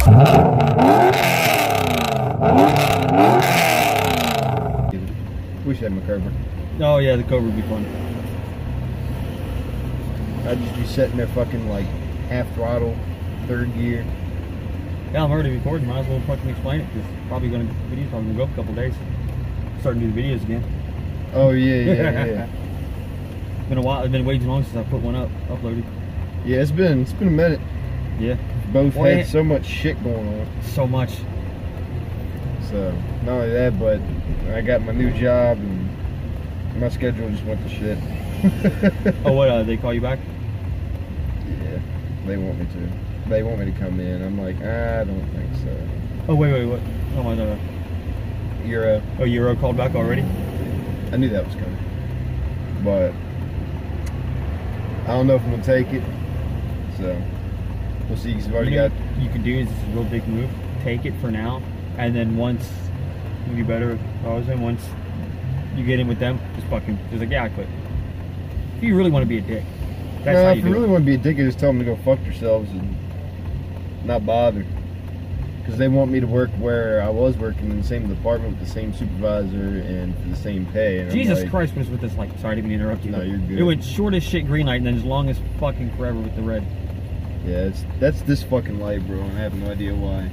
Wish I had my Cobra. Oh yeah, the Cobra would be fun. I'd just be sitting there fucking like half throttle, third gear. Yeah, I'm already recording. Might as well fucking explain it because video's probably gonna go up a couple days. Starting to do the videos again. Oh yeah. It's been a while. It's been way too long since I put one uploaded. Yeah, it's been a minute. Yeah. Both had so much shit going on. So much. So not only that, but I got my new job and my schedule just went to shit. Oh, what? They call you back? Yeah, they want me to. They want me to come in. I'm like, I don't think so. Oh wait, what? Oh my god. Euro. Oh, Euro called back already? I knew that was coming, but I don't know if I'm gonna take it. So we'll see. Cause I've already got. You can do is this real big move. Take it for now, and then once you do better, once you get in with them, just like, yeah, I quit. If you really want to be a dick, that's how you if you really want to be a dick, just tell them to go fuck themselves and not bother. Because they want me to work where I was working in the same department with the same supervisor and for the same pay. And Jesus Christ, what is with this light? Sorry, I didn't mean to interrupt you. No, you're good. It went short as shit green light and then as long as fucking forever with the red. Yeah, that's this fucking light, bro, and I have no idea why.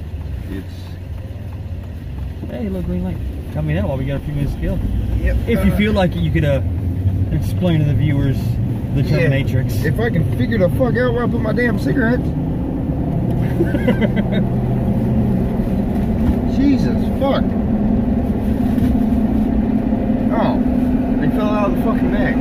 Hey, look, green light. Tell me that while we got a few minutes to kill. Yep. If you feel like it, you could explain to the viewers the Terminatrix. If I can figure the fuck out where I put my damn cigarettes. Jesus, fuck. Oh, they fell out of the fucking neck.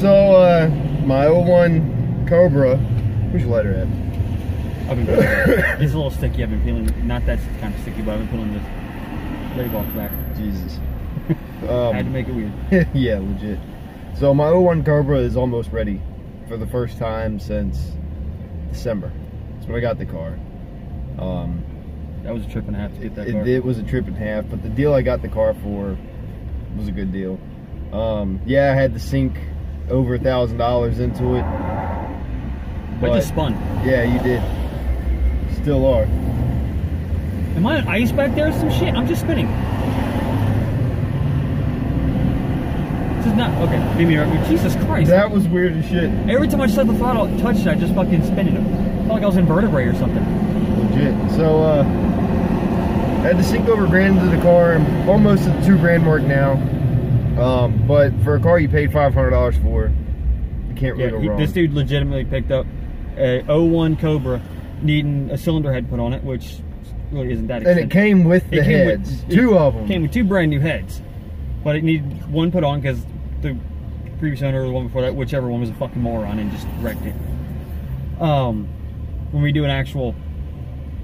So, my 01 Cobra, where's your lighter at? It's a little sticky. I've been feeling not that kind of sticky, but I've been pulling this leg off the back. Jesus. I had to make it weird. Yeah, legit. So my 01 Cobra is almost ready for the first time since December. That's when I got the car. That was a trip and a half to get that car. It was a trip and a half, but the deal I got the car for was a good deal. Yeah, I had to sink over $1,000 into it. But just spun. Yeah, you did. Still are. Am I on ice back there or some shit? I'm just spinning. This is not okay. Maybe Jesus Christ. That was weird as shit. Every time I set the throttle, touched it, I just fucking spinning it. I felt like I was in vertebrae or something. Legit. So I had to sink over $1,000 into the car. I'm almost at the $2,000 mark now. But for a car you paid $500 for, you can't really go wrong. This dude legitimately picked up a 01 Cobra needing a cylinder head put on it, which really isn't that expensive. And it came with the heads, two of them. Came with two brand new heads, but it needed one put on because the previous owner or the one before that, whichever one, was a fucking moron and just wrecked it. When we do an actual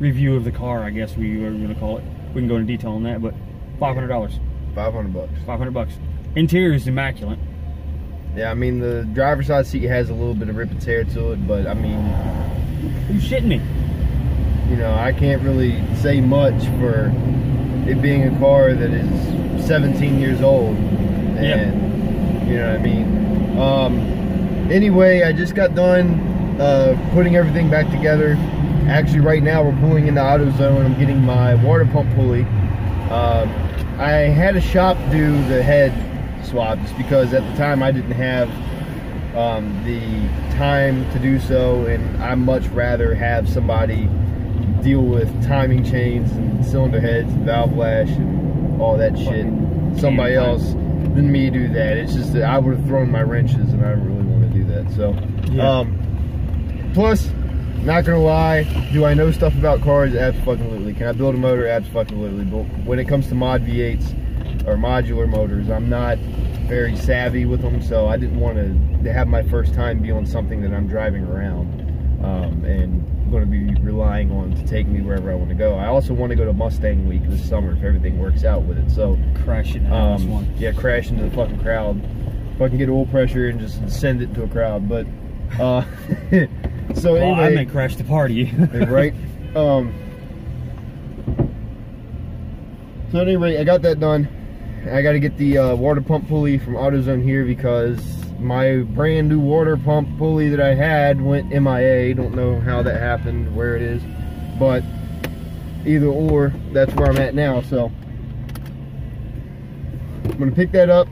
review of the car, I guess we are going to call it, we can go into detail on that, but $500. $500. $500. Interior is immaculate. Yeah, I mean, the driver's side seat has a little bit of rip and tear to it, but I mean... You shitting me? You know, I can't really say much for it being a car that is 17 years old. And, you know what I mean? Anyway, I just got done putting everything back together. Actually, right now, we're pulling into AutoZone. I'm getting my water pump pulley. I had a shop do the head swap just because at the time I didn't have the time to do so, and I much rather have somebody deal with timing chains and cylinder heads and valve lash and all that shit, somebody else than me do that. It's just that I would have thrown my wrenches and I don't really want to do that. So plus, not gonna lie, do I know stuff about cars? Absolutely. Can I build a motor? Absolutely. But when it comes to mod V8s or modular motors, I'm not very savvy with them, so I didn't want to have my first time be on something that I'm driving around and going to be relying on to take me wherever I want to go. I also want to go to Mustang Week this summer if everything works out with it. So crash into this one. Yeah, crash into the fucking crowd. If I can get oil pressure and just send it to a crowd, but so anyway, I may crash the party. Right. So at any rate, I got that done. I got to get the water pump pulley from AutoZone here because my brand new water pump pulley that I had went MIA. Don't know how that happened, where it is, but either or, that's where I'm at now. So I'm gonna pick that up,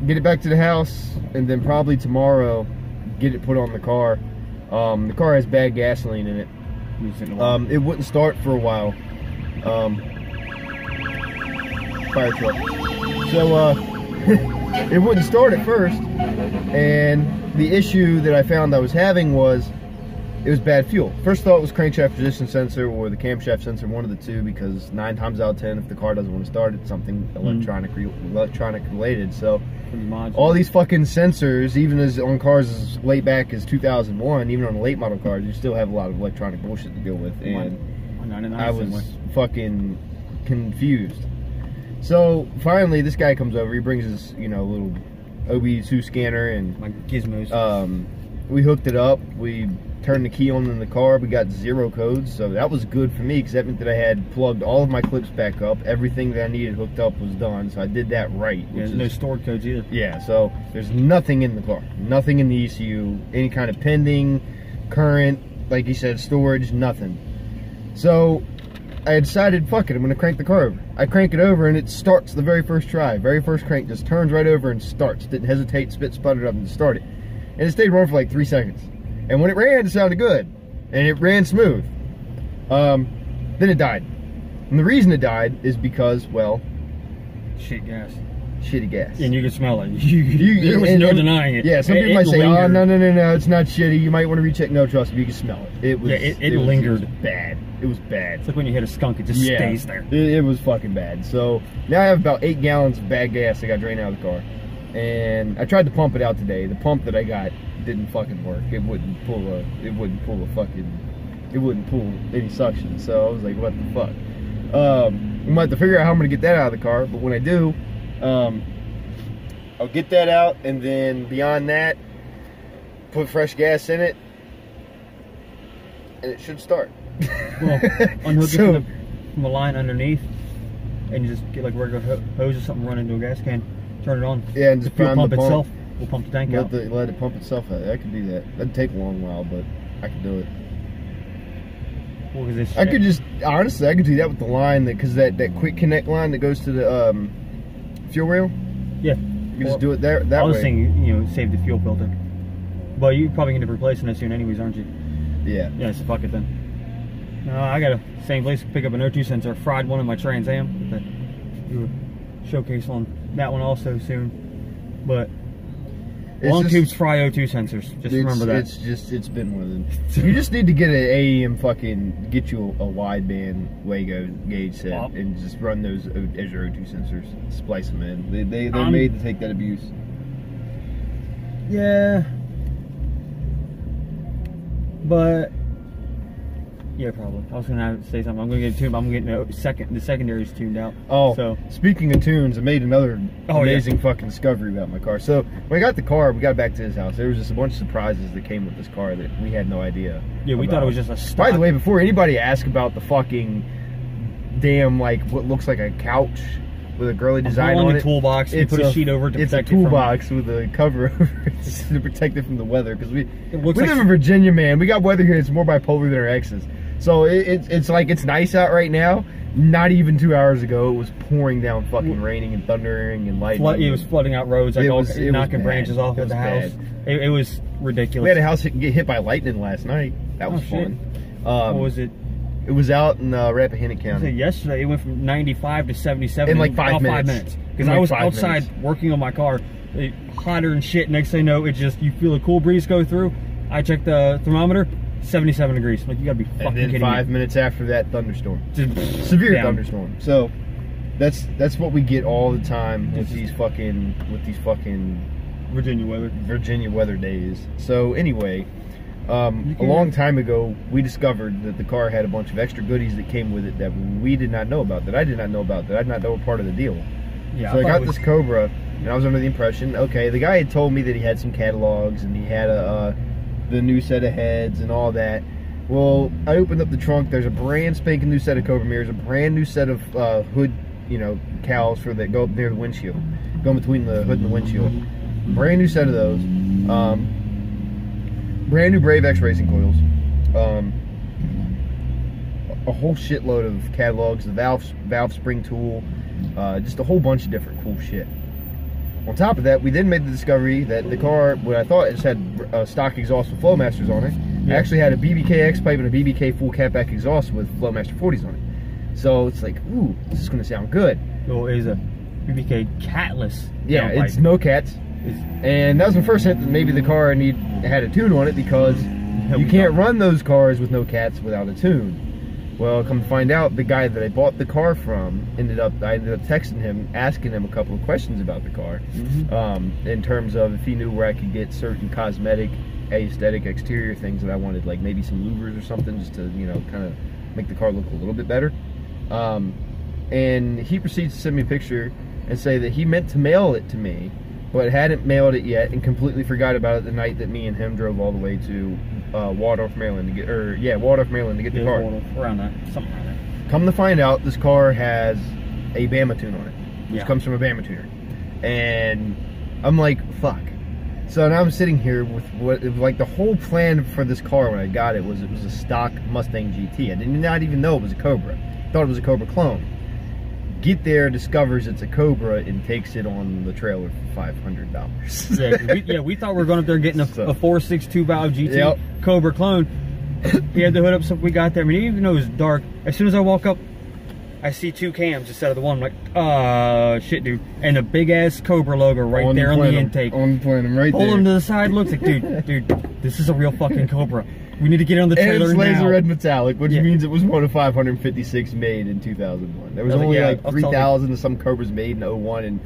get it back to the house, and then probably tomorrow get it put on the car. The car has bad gasoline in it. It wouldn't start for a while. Fire truck. So it wouldn't start at first, and the issue that I found I was having was it was bad fuel. First thought it was crankshaft position sensor or the camshaft sensor, one of the two, because 9 times out of 10, if the car doesn't want to start, it's something electronic related. So all these fucking sensors, even as on cars as late back as 2001, even on the late model cars, you still have a lot of electronic bullshit to deal with, and I was fucking confused. So finally, this guy comes over. He brings his, little OB2 scanner and my gizmos. We hooked it up. We turned the key on in the car. We got 0 codes, so that was good for me because that meant that I had plugged all of my clips back up. Everything that I needed hooked up was done, so I did that right. Yeah, there's no stored codes either. Yeah, so there's nothing in the car, nothing in the ECU, any kind of pending, current, like you said, storage, nothing. So I decided, fuck it, I'm gonna crank the car over. I crank it over and it starts the very first try. Very first crank, just turns right over and starts. Didn't hesitate, sputtered up and started. And it stayed running for like 3 seconds. And when it ran, it sounded good. And it ran smooth. Then it died. And the reason it died is because, well, shit gas. Shitty gas. And you can smell it. There was no denying it. Yeah, some people might say, oh, no, it's not shitty. You might want to recheck. No, trust me, you can smell it. It was, it lingered. It was bad. It was bad. It's like when you hit a skunk, it just stays there. It was fucking bad. So now I have about 8 gallons of bad gas that got drained out of the car. And I tried to pump it out today. The pump that I got didn't fucking work. It wouldn't pull any suction. So I was like, what the fuck? I'm gonna have to figure out how I'm gonna get that out of the car. But when I do, I'll get that out, and then beyond that, put fresh gas in it, and it should start. Well, unhook it from the line underneath, and you just get like a regular hose or something, run into a gas can, turn it on. Yeah, and just the fuel pump itself will pump the tank out. Let it pump itself out. I could do that. That'd take a long while, but I could do it. Well, I could just, honestly, I could do that with the line, because that quick connect line that goes to the fuel rail. Yeah. You just do it that way. I was saying, save the fuel filter. But you're probably going to be replacing it soon anyways, aren't you? Yeah. Yeah, so fuck it then. I got a same place to pick up an O2 sensor. Fried one in my Trans Am. Do a showcase on that one also soon. But long tubes fry O2 sensors. Just remember that. It's been one of them. You just need to get an AEM get you a wideband Wago gauge set and just run those as your O2 sensors. Splice them in. They're made to take that abuse. Yeah. But yeah, probably. I was gonna say something. I'm gonna get tuned. I'm getting the secondaries tuned out. Oh, so speaking of tunes, I made another amazing fucking discovery about my car. So when I got the car, we got back to his house. There was just a bunch of surprises that came with this car that we had no idea. Yeah, we thought it was just a stock. By the way, before anybody asks about the fucking damn, like, what looks like a couch with a girly design on it, toolbox. You put a sheet over it to protect it. It's a toolbox with a cover over it to protect it from the weather, because we live in Virginia, man. We got weather here. It's more bipolar than our exes. So it's like, it's nice out right now. Not even 2 hours ago, it was pouring down, fucking raining and thundering and lightning. It was flooding out roads, like knocking branches off of the house. It was ridiculous. We had a house get hit by lightning last night. That was fun. What was it? It was out in Rappahannock County. Yesterday, it went from 95 to 77 in like 5 minutes. Because I was outside working on my car, hotter and shit. Next thing you know, you feel a cool breeze go through. I checked the thermometer. 77 degrees. Like, you gotta be fucking kidding me. And then 5 minutes after that, thunderstorm. Severe thunderstorm. So that's what we get all the time with these fucking Virginia weather days. So anyway, a long time ago, we discovered that the car had a bunch of extra goodies that came with it that we did not know about, that I did not know about, that I did not know were part of the deal. Yeah. So I got this Cobra, and I was under the impression, okay, the guy had told me that he had some catalogs and he had the new set of heads and all that. Well, I opened up the trunk. There's a brand spanking new set of Cobra mirrors, a brand new set of hood, cowls that go up near the windshield, go between the hood and the windshield. brand new set of those. Brand new Brave X racing coils. A whole shitload of catalogs, the valve spring tool, just a whole bunch of different cool shit. On top of that, we then made the discovery that the car, what I thought it just had stock exhaust with Flowmasters on it, actually had a BBK X pipe and a BBK full catback exhaust with Flowmaster 40s on it. So it's like, ooh, this is gonna sound good. Oh, it is a BBK catless. Yeah, it's no cats. And that was the first hint that maybe the car had a tune on it, because you can't run those cars with no cats without a tune. Well, come to find out, the guy that I bought the car from, I ended up texting him, asking him a couple of questions about the car, in terms of if he knew where I could get certain cosmetic, aesthetic, exterior things that I wanted, like maybe some louvers or something, just to, you know, kind of make the car look a little bit better. And he proceeds to send me a picture and say that he meant to mail it to me, but hadn't mailed it yet, and completely forgot about it the night that me and him drove all the way to Waldorf, Maryland to get, Waldorf, Maryland to get the car. Around that, something like that. Come to find out, this car has a Bama tune on it, which comes from a Bama tuner, and I'm like, fuck. So now I'm sitting here with like the whole plan for this car when I got it was a stock Mustang GT. I did not even know it was a Cobra. Thought it was a Cobra clone. Get there, discovers it's a Cobra, and takes it on the trailer for $500. We thought we were going up there getting a 4.62 valve GT Cobra clone. He had the hood up, so we got there. I mean, even though it was dark, as soon as I walk up, I see two cams instead of the one. I'm like, shit, dude. And a big ass Cobra logo right there on the intake. On the plenum, right there. Pull him to the side, looks like, dude, this is a real fucking Cobra. We need to get it on the trailer now. And it's laser red metallic, which means it was one of 556 made in 2001. There was only like 3,000 of some Cobras made in 01, and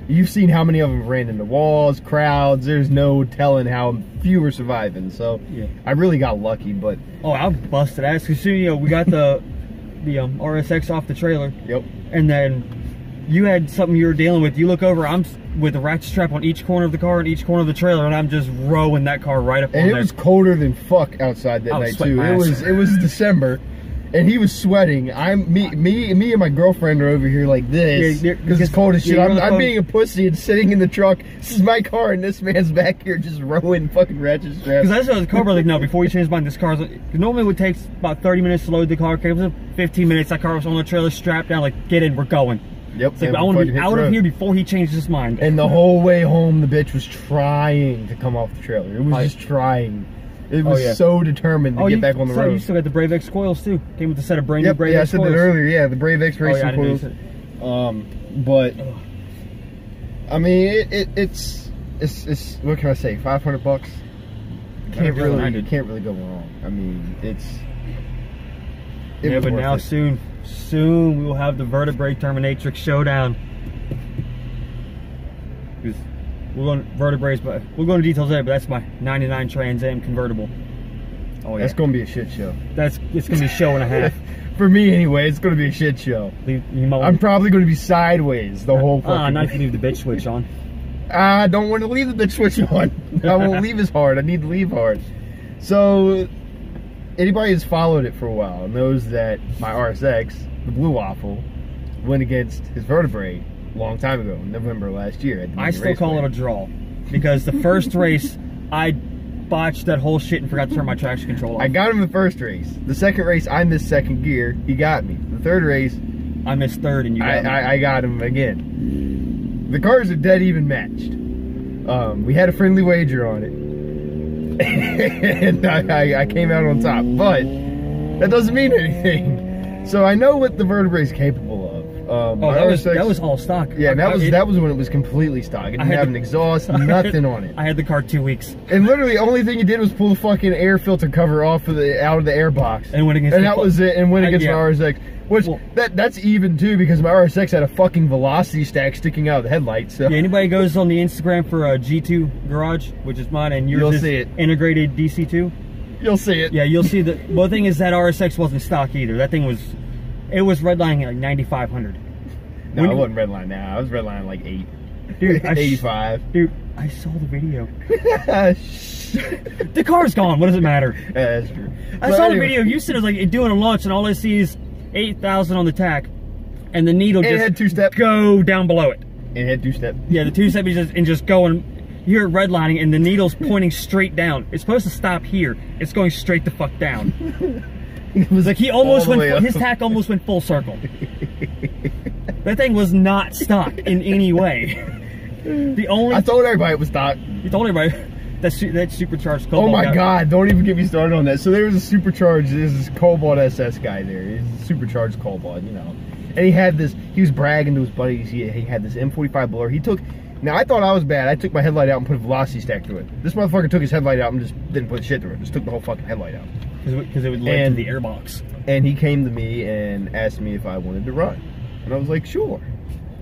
you've seen how many of them ran into walls, crowds. There's no telling how few were surviving. So I really got lucky, but I busted ass. Cause soon, you know, we got the RSX off the trailer. Yep. And then you had something you were dealing with. You look over, I'm with a ratchet strap on each corner of the car and each corner of the trailer, and I'm just rowing that car right up on there. And it was colder than fuck outside that night too. It was December, and he was sweating. Me and my girlfriend are over here like this because it's cold as shit. I'm being a pussy and sitting in the truck. This is my car, and this man's back here just rowing fucking ratchet straps. Because I saw the Cobra like, no, before you change mine, this car's normally it would take about 30 minutes to load the car. Okay, it was 15 minutes. That car was on the trailer, strapped down, like, get in, we're going. Yep. Like, I want to be out of here before he changes his mind. And the whole way home, the bitch was trying to come off the trailer. It was just trying. It was so determined to get back on the road. You still got the Brave X coils too. Came with a set of brand new Brave X coils. I said that earlier. Yeah, the Brave X racing coils. But I mean, it's what can I say? $500. Can't really go wrong. I mean, but now soon we will have the vertebrae Terminatrix showdown. We're going vertebrae, but we'll go into details there. But that's my '99 Trans Am convertible. Oh yeah, that's gonna be a shit show. It's gonna be a show and a half. For me anyway, it's gonna be a shit show. I'm probably gonna be sideways the whole fucking not if you leave the bitch switch on. I don't want to leave the bitch switch on. I won't leave as hard. I need to leave hard. So anybody who's followed it for a while knows that my RSX, the Blue Waffle, went against his vertebrae a long time ago, in November last year. I still call it a draw, because the first race I botched that whole shit and forgot to turn my traction control off. I got him the first race. The second race, I missed second gear. He got me. The third race, I missed third, and you got me. I got him again. The cars are dead even matched. We had a friendly wager on it, and I came out on top. But that doesn't mean anything. So I know what the vertebrae is capable of. That was all stock. Yeah, that was when it was completely stock. It didn't have an exhaust, nothing on it. I had the car 2 weeks. And literally, the only thing it did was pull the fucking air filter cover off of out of the air box. And went against. And that was it. And went against my RSX, which that's even too, because my RSX had a fucking velocity stack sticking out of the headlights. So. Yeah, anybody goes on the Instagram for G2 Garage, which is mine, and yours is integrated DC2. You'll see it. Yeah, you'll see the. Well, the thing is that RSX wasn't stock either. That thing was. It was redlining at like 9,500. No, I wasn't redlining now. I was redlining like 8. Dude, 85. Dude, I saw the video. The car's gone. What does it matter? Yeah, that's true. I saw the video. You said it was like doing a launch, and all I see is 8,000 on the tack, and the needle just had 2-step. Go down below it. It had 2-step. Yeah, the 2-step is just going. you're redlining and the needle's pointing straight down. It's supposed to stop here. It's going straight the fuck down. It was like he almost went, his tack almost went full circle. That thing was not stock in any way. I told everybody it was stock. You told everybody that supercharged Cobalt. Oh my God, don't even get me started on that. So there was a supercharged, there's this Cobalt SS guy there. He's a supercharged Cobalt, you know. And he had this, he was bragging to his buddies, he had this M45 blower. He took, now I thought I was bad. I took my headlight out and put a velocity stack through it. This motherfucker took his headlight out and just didn't put shit through it. Just took the whole fucking headlight out. Because it would lead to the airbox. And he came to me and asked me if I wanted to run. And I was like, sure.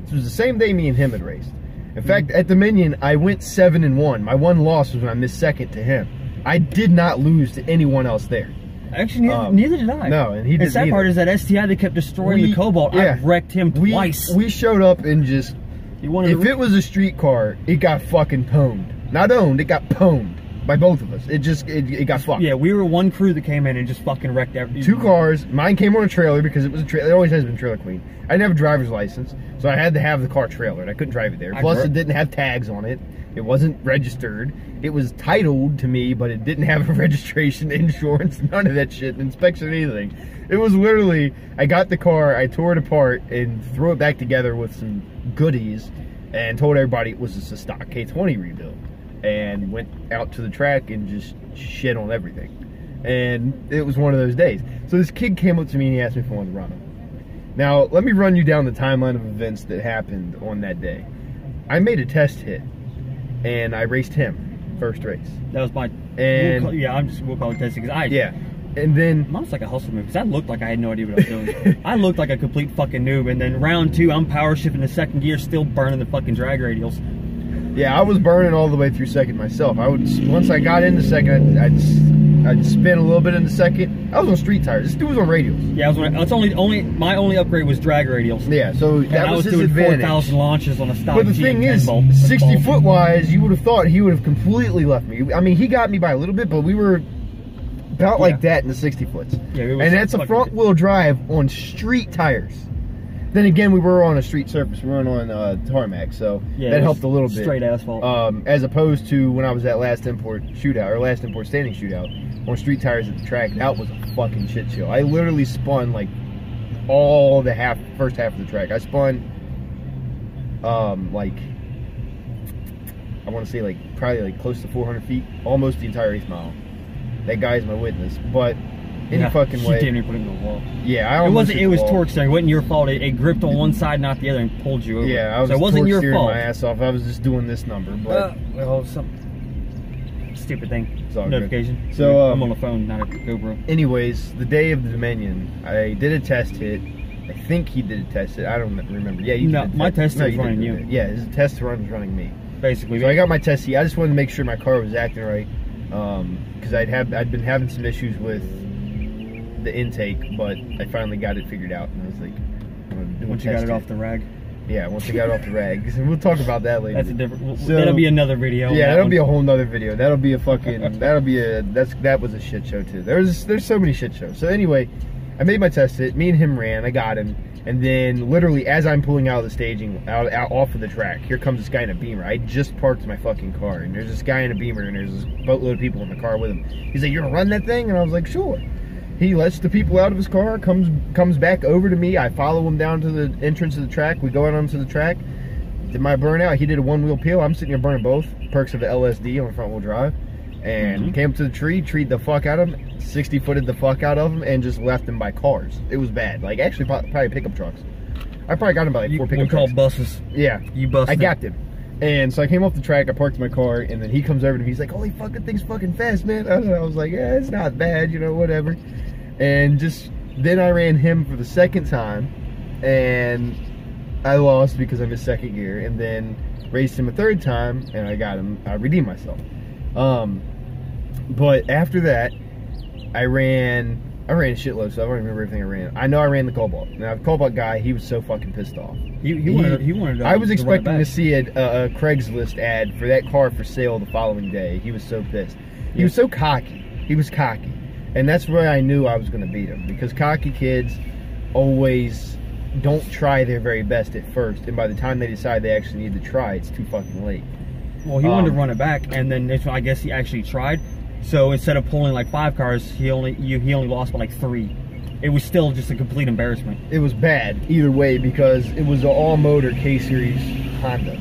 This was the same day me and him had raced. In fact, at Dominion, I went 7-1. My one loss was when I missed second to him. I did not lose to anyone else there. Actually, neither did I. No, and he didn't. The sad part is that STI, they kept destroying the Cobalt. Yeah, I wrecked him twice. We showed up and just, if it was a street car, it got fucking pwned. Not owned, it got pwned by both of us. It got fucked. Yeah, we were one crew that came in and just fucking wrecked everything. 2 cars. Mine came on a trailer because it was a trailer. It always has been trailer queen. I didn't have a driver's license, so I had to have the car trailered. I couldn't drive it there. Plus, it didn't have tags on it. It wasn't registered. It was titled to me, but it didn't have a registration, insurance, none of that shit, inspection, anything. It was literally, I got the car, I tore it apart, and threw it back together with some goodies, and told everybody it was just a stock K20 rebuild. And went out to the track and just shit on everything. And it was one of those days. So this kid came up to me and he asked me if I wanted to run him. Now, let me run you down the timeline of events that happened on that day. I made a test hit, and I raced him, first race. That was my, and we'll call it testing, because yeah. And then, mine's like a hustle move, because I looked like I had no idea what I was doing. I looked like a complete fucking noob, and then round 2, I'm power shifting to second gear, still burning the fucking drag radials. Yeah, I was burning all the way through second myself. Once I got into second, I'd spin a little bit into second. I was on street tires. This dude was on radials. Yeah, my only upgrade was drag radials. Yeah, so that was his advantage. I was doing 4,000 launches on a stock. But the thing is, 60 foot wise, you would have thought he would have completely left me. I mean, he got me by a little bit, but we were about like that in the 60 foots. Yeah, and that's a front wheel drive on street tires. Then again, we were on a street surface. We weren't on tarmac, so that helped a little bit. Straight asphalt. As opposed to when I was at last import shootout, or last import standing shootout, on street tires at the track. That was a fucking shit show. I literally spun like all the first half of the track. I spun like, I want to say like probably like close to 400 feet, almost the entire 8th mile. That guy's my witness, but. Any fucking way. Damn near put him to the wall. Yeah, it was torque steering. It wasn't your fault. It gripped on one side, not the other, and pulled you over. Yeah, I was so it wasn't your fault. My ass off. I was just doing this number, but well, some stupid thing. It's all notification. Good. So I'm on the phone, not a GoPro. Anyways, the day of the Dominion, I did a test hit. I think he did a test hit. I don't remember. Yeah, you did. My test hit was running you. Yeah, his test run was running me. Basically. So I got my test hit. I just wanted to make sure my car was acting right, because I'd been having some issues with the intake, but I finally got it figured out, and I was like, I'm gonna do once you got it off the rag. Yeah, once I got it off the rag. And we'll talk about that later. That's a different. So, that'll be another video. Yeah, that'll be a whole nother video. That'll be a fucking. That was a shit show too. There's so many shit shows. So anyway, I made my test hit. Me and him ran. I got him, and then literally as I'm pulling out of the staging, out off of the track, here comes this guy in a Beamer. I just parked my fucking car, and there's this guy in a Beamer, and there's this boatload of people in the car with him. He's like, "You're gonna run that thing?" And I was like, "Sure." He lets the people out of his car, comes back over to me. I follow him down to the entrance of the track. We go out onto the track. Did my burnout. He did a 1-wheel peel. I'm sitting here burning both. Perks of the LSD on front wheel drive. And came up to the tree, treed the fuck out of him, 60-footed the fuck out of him, and just left him by cars. It was bad. Like, actually, probably pickup trucks. I probably got him by like 4 pickup trucks. We call buses. Yeah. You busted. I got him. And so I came off the track, I parked my car, and then he comes over to me. He's like, holy fucking thing's fucking fast, man. I was like, yeah, it's not bad, you know, whatever. And just then I ran him for the second time, and I lost because I missed second gear, and then raced him a third time, and I got him. I redeemed myself. But after that, I ran a shitload, so I don't remember everything I ran. I know I ran the Cobalt. Now the Cobalt guy, he was so fucking pissed off. He wanted. I was expecting to see a Craigslist ad for that car for sale the following day. He was so pissed. He was so cocky. He was cocky. And that's where I knew I was going to beat him, because cocky kids always don't try their very best at first, and by the time they decide they actually need to try, it's too fucking late. Well, he wanted to run it back, and then I guess he actually tried. So instead of pulling like 5 cars, he only lost by like 3. It was still just a complete embarrassment. It was bad either way because it was an all-motor K-Series Honda.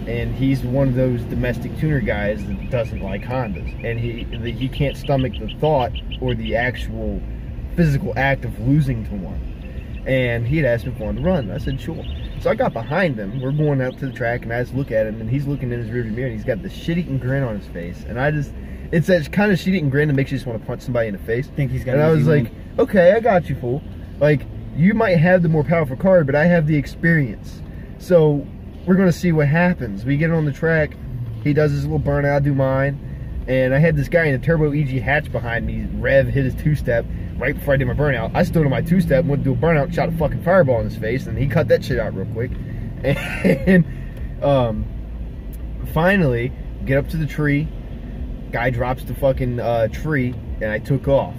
And he's one of those domestic tuner guys that doesn't like Hondas. And he can't stomach the thought or the actual physical act of losing to one. And he had asked me if I wanted to run. I said, sure. So I got behind him. We're going out to the track, and I just look at him, and he's looking in his rearview mirror, and he's got this shit-eating grin on his face. And it's that kind of shit-eating grin that makes you just want to punch somebody in the face. And I was like, okay, I got you, fool. Like, you might have the more powerful car, but I have the experience. So we're going to see what happens. We get on the track. He does his little burnout, I do mine. And I had this guy in a turbo EG hatch behind me. Rev hit his 2-step right before I did my burnout. I stood on my 2-step, went to do a burnout, shot a fucking fireball in his face, and he cut that shit out real quick. And finally, get up to the tree. Guy drops the fucking tree, and I took off.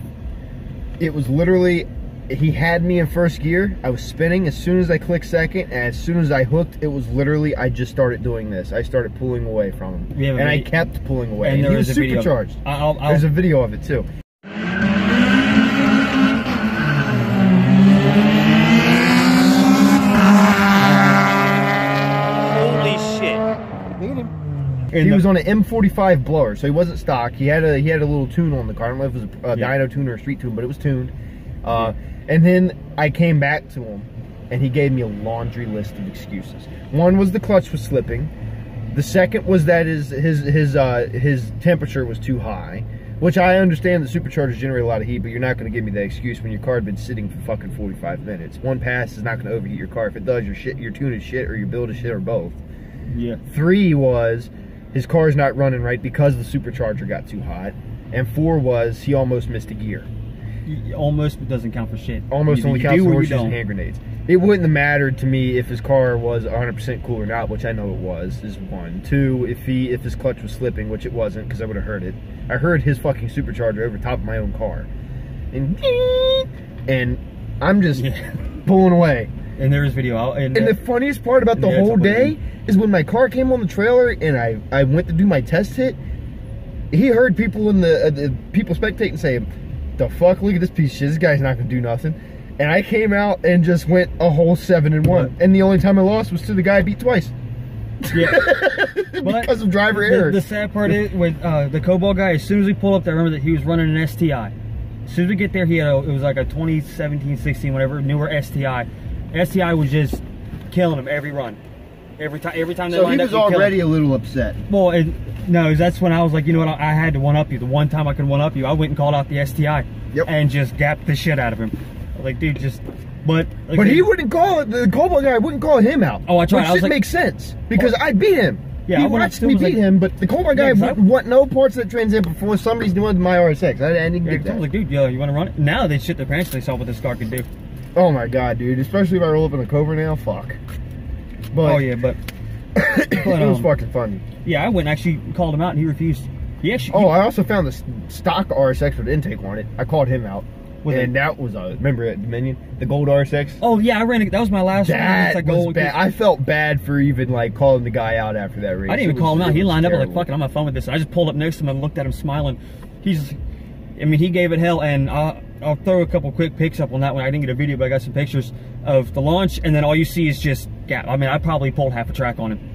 It was literally, he had me in first gear. I was spinning as soon as I clicked second, and as soon as I hooked, it was literally, I just started doing this. I started pulling away from him, and I kept pulling away. And he was supercharged. There's a video of it too. Holy shit! He was on an M45 blower, so he wasn't stock. He had a little tune on the car. I don't know if it was a dyno tune or a street tune, but it was tuned. And then I came back to him, and he gave me a laundry list of excuses. One was the clutch was slipping. The second was that his temperature was too high, which I understand that superchargers generate a lot of heat, but you're not going to give me that excuse when your car had been sitting for fucking 45 minutes. One pass is not going to overheat your car. If it does, your tune is shit or your build is shit or both. Yeah. 3 was his car's not running right because the supercharger got too hot. And 4 was he almost missed a gear. Almost doesn't count for shit. Almost only counts for horseshoes and hand grenades. It wouldn't have mattered to me if his car was 100% cool or not, which I know it was, is 1. 2, if his clutch was slipping, which it wasn't, because I would have heard it. I heard his fucking supercharger over top of my own car. And I'm just pulling away. And there was video out. And the funniest part about the whole day is when my car came on the trailer and I went to do my test hit, he heard people in the people spectating say, the fuck, look at this piece of shit, this guy's not gonna do nothing. And I came out and just went a whole 7-1. And the only time I lost was to the guy I beat twice. Yeah. Because of driver error. The sad part is with the Cobalt guy, as soon as we pulled up there, I remember that he was running an STI. As soon as we get there, it was like a 2017, 16, whatever, newer STI. STI was just killing him every run. Every time they lined up, he was already a little upset. Well, no, that's when I was like, you know what, I had to one-up you. The one time I could one-up you, I went and called out the STI. Yep. And just gapped the shit out of him. Like, dude, just... But he wouldn't call it, the Cobalt guy wouldn't call him out. Oh, I tried. Which makes sense, because I beat him. Yeah, he watched me beat him, but the Cobalt guy wouldn't want no parts of that Trans Am before some reason he wanted my RSX. I didn't get that. I was like, dude, you want to run it? Now they shit their pants, they saw what this car could do. Oh my god, dude. Especially if I roll up in a Cobra now, fuck. But, oh yeah, but... it was fucking funny. Yeah, I went and actually called him out and he refused. I also found the stock RSX with intake on it. I called him out. That was remember at Dominion, the gold RSX? Oh yeah, I ran it. That was my last one. That was bad. I felt bad for even like calling the guy out after that race. I didn't even call him out. He lined up. I was like, fuck it, I'm having fun with this. I just pulled up next to him and looked at him smiling. He gave it hell, and I'll throw a couple quick pics up on that one. I didn't get a video, but I got some pictures of the launch, and then all you see is just gap. I mean, I probably pulled half a track on him.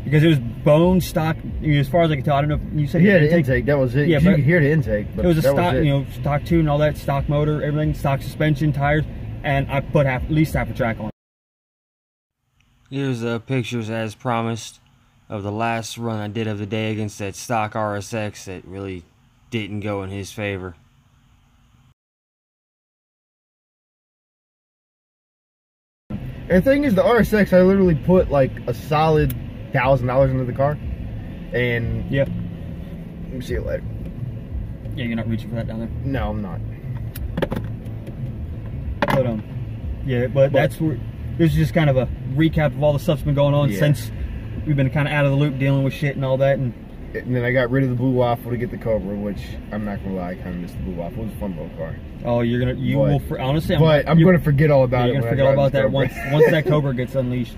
Because it was bone stock, as far as I could tell. I don't know if you said he had an intake. That was it. Yeah, you could hear the intake. But it was a stock, stock tune, all that, stock motor, everything, stock suspension, tires, and I put at least half a track on. Here's pictures as promised of the last run I did of the day against that stock RSX that really didn't go in his favor. And the thing is, the RSX, I literally put like a solid $1,000 into the car, and yeah, let me see it later. Yeah, you're not reaching for that down there. No, I'm not. But yeah, but that's where this is just kind of a recap of all the stuff's been going on since we've been kind of out of the loop dealing with shit and all that, and then I got rid of the blue waffle to get the Cobra, which I'm not gonna lie, I kind of missed the blue waffle. It was a fun little car. Oh, honestly, I'm gonna forget all about it. You're gonna forget all about that once that Cobra gets unleashed.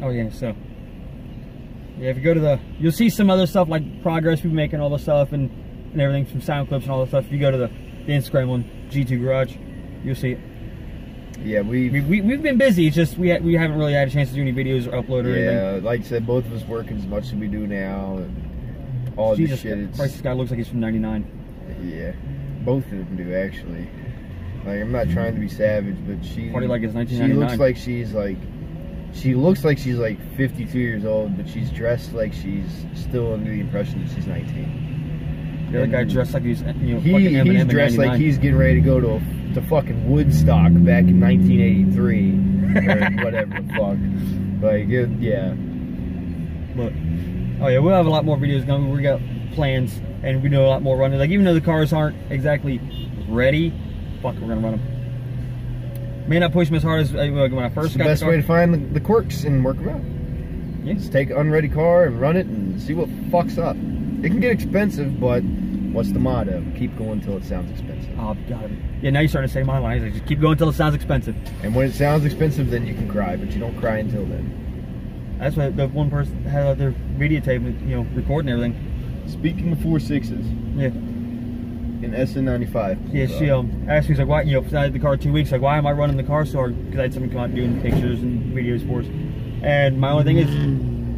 Oh yeah, so Yeah, if you go to the, you'll see some other stuff like progress we've been making, all the stuff and everything, some sound clips and all that stuff. If you go to the Instagram one, G2 Garage, you'll see it. Yeah, we've been busy. It's just we haven't really had a chance to do any videos or upload or anything. Yeah, like I said, both of us working as much as we do now, and all this shit. Christ, this guy looks like he's from '99. Yeah, both of them do actually. Like, I'm not trying to be savage, but she Party like it's 1999. She looks like she's like 52 years old, but she's dressed like she's still under the impression that she's 19. The other guy dressed like he's, you know, he's dressed like he's getting ready to go to fucking Woodstock back in 1983 or whatever the fuck. Like, yeah. But oh yeah, we'll have a lot more videos coming. We got plans, and we know a lot more running. Like, even though the cars aren't exactly ready, fuck, we're gonna run them. May not push them as hard as when I first got the best way to find the quirks and work them out. Yeah. Just take an unready car and run it and see what fucks up. It can get expensive, but what's the motto? Keep going until it sounds expensive. Oh, God. Yeah, now you're starting to say my line. Like, just keep going until it sounds expensive. And when it sounds expensive, then you can cry, but you don't cry until then. That's why the one person had out there videotaping, you know, recording everything. Speaking of 4.6s. Yeah. In SN95. Yeah, she asked me, she's like, why, you know, 'cause I had the car 2 weeks, like, why am I running the car so hard? Because I had someone come out doing pictures and videos for us. And my only thing is,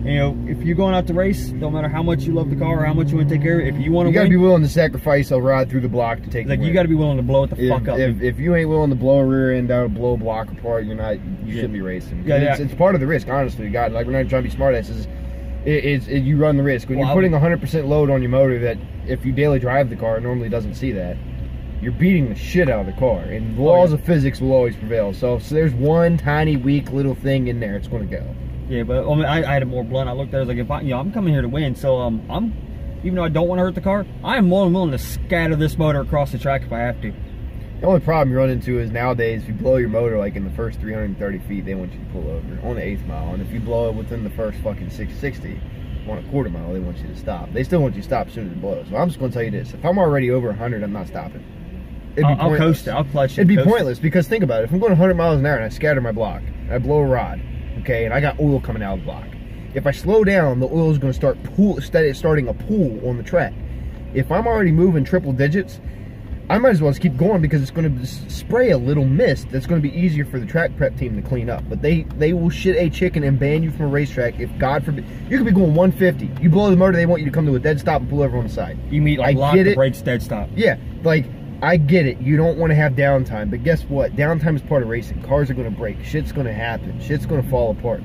you know, if you're going out to race, don't matter how much you love the car or how much you want to take care of it, if you want to win, you gotta be willing to sacrifice a ride through the block to take like, you gotta be willing to blow it the fuck up. If you ain't willing to blow a rear end out, blow a block apart, you shouldn't be racing. Yeah, it's part of the risk, honestly. God, like, we're not trying to be smart asses. You run the risk when you're putting 100% load on your motor. That if you daily drive the car, it normally doesn't see that. You're beating the shit out of the car, and the laws of physics will always prevail. So if there's one tiny weak little thing in there, it's going to go. Yeah, but I mean, I had it more blunt. I looked at it, I was like, if I, you know, I'm coming here to win, so I'm, even though I don't want to hurt the car, I am more than willing to scatter this motor across the track if I have to. The only problem you run into is nowadays, if you blow your motor like in the first 330 feet, they want you to pull over on the 8th mile, and if you blow it within the first fucking 660 on a quarter mile, they want you to stop. They still want you to stop as soon as it blows. So I'm just going to tell you this: if I'm already over 100, I'm not stopping. I'll coast it. I'll clutch it. It'd be pointless, because think about it. If I'm going 100 miles an hour and I scatter my block, and I blow a rod, okay, and I got oil coming out of the block. If I slow down, the oil is going to starting a pool on the track. If I'm already moving triple digits, I might as well just keep going, because it's going to spray a little mist that's going to be easier for the track prep team to clean up. But they will shit a chicken and ban you from a racetrack if, God forbid, you could be going 150. You blow the motor, they want you to come to a dead stop and pull over on the side. You mean like lock the brakes, dead stop? Yeah, like, I get it. You don't want to have downtime, but guess what? Downtime is part of racing. Cars are going to break. Shit's going to happen. Shit's going to fall apart.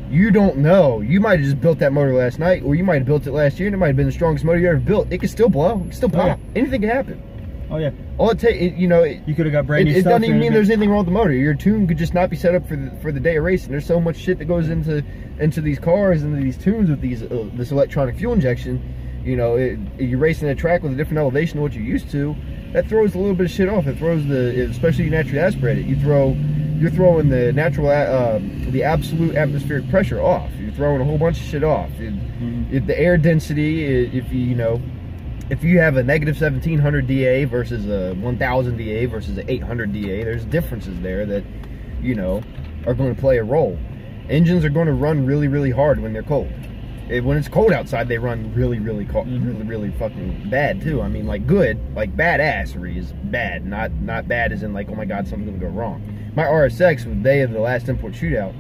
You don't know. You might have just built that motor last night, or you might have built it last year, and it might have been the strongest motor you ever built. It could still blow. It could still pop. Oh, yeah. Anything can happen. Oh yeah. All it takes, you know, you could have got brand new stuff. It doesn't even mean there's anything wrong with the motor. Your tune could just not be set up for the day of racing. There's so much shit that goes into these cars, into these tunes with this electronic fuel injection. You know, you're racing a track with a different elevation than what you're used to. That throws a little bit of shit off. It throws especially you naturally aspirate it. You're throwing the natural, the absolute atmospheric pressure off. You're throwing a whole bunch of shit off. If the air density, if you have a negative 1700 DA versus a 1000 DA versus an 800 DA, there's differences there that, you know, are going to play a role. Engines are going to run really, really hard when they're cold. When it's cold outside, they run really, really cold, really fucking bad too. I mean, like good, like badassery is bad, not bad as in like, oh my God, something's gonna go wrong. My RSX, the day of the last import shootout,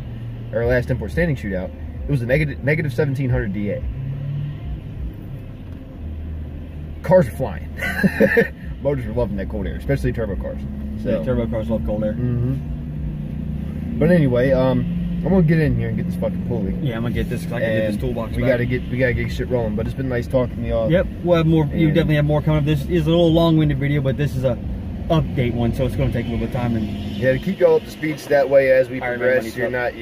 or last import standing shootout, it was a negative 1700 DA. Cars are flying. Motors are loving that cold air, especially turbo cars. So yeah, turbo cars love cold air. But anyway, I'm gonna get in here and get this fucking pulley. Yeah, I'm gonna get this because I can get this toolbox. We gotta get shit rolling. But it's been nice talking to y'all. Yep, we'll have more. You definitely have more coming up. This is a little long-winded video, but this is a update one, so it's gonna take a little bit of time. And yeah, to keep y'all up to speed, so that way as we progress, you're not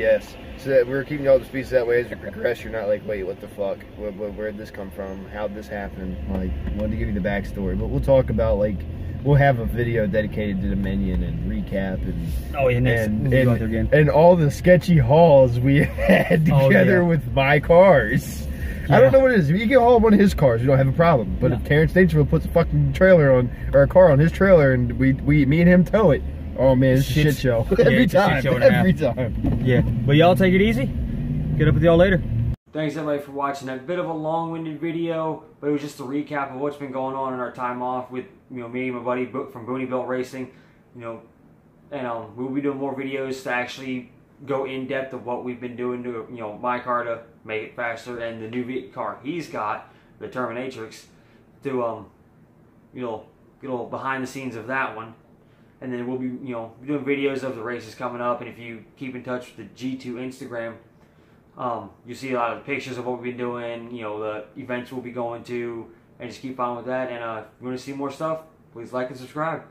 so that we're keeping y'all up to speed, so that way as we progress, you're not like, wait, what the fuck? Where'd this come from? How'd this happen? Like, wanted to give you the backstory, but we'll talk about like. We'll have a video dedicated to Dominion and recap and all the sketchy hauls we had together with my cars. Yeah. I don't know what it is. If you can haul one of his cars, you don't have a problem. But if Terrence Dangerfield puts a fucking trailer on, or a car on his trailer, and me and him tow it, oh man, it's a shit show. Every time. Yeah, but y'all take it easy. Get up with y'all later. thanks everybody for watching. A bit of a long-winded video, but it was just a recap of what's been going on in our time off with, you know, me and my buddy from Booney Built Racing, you know, and we'll be doing more videos to actually go in depth of what we've been doing to, you know, my car to make it faster, and the new car he's got, the Terminatrix, to you know, get a little behind the scenes of that one. And then we'll be, you know, doing videos of the races coming up. And if you keep in touch with the G2 Instagram, you'll see a lot of pictures of what we've been doing, you know, the events we'll be going to, and just keep on with that. And if you want to see more stuff, please like and subscribe.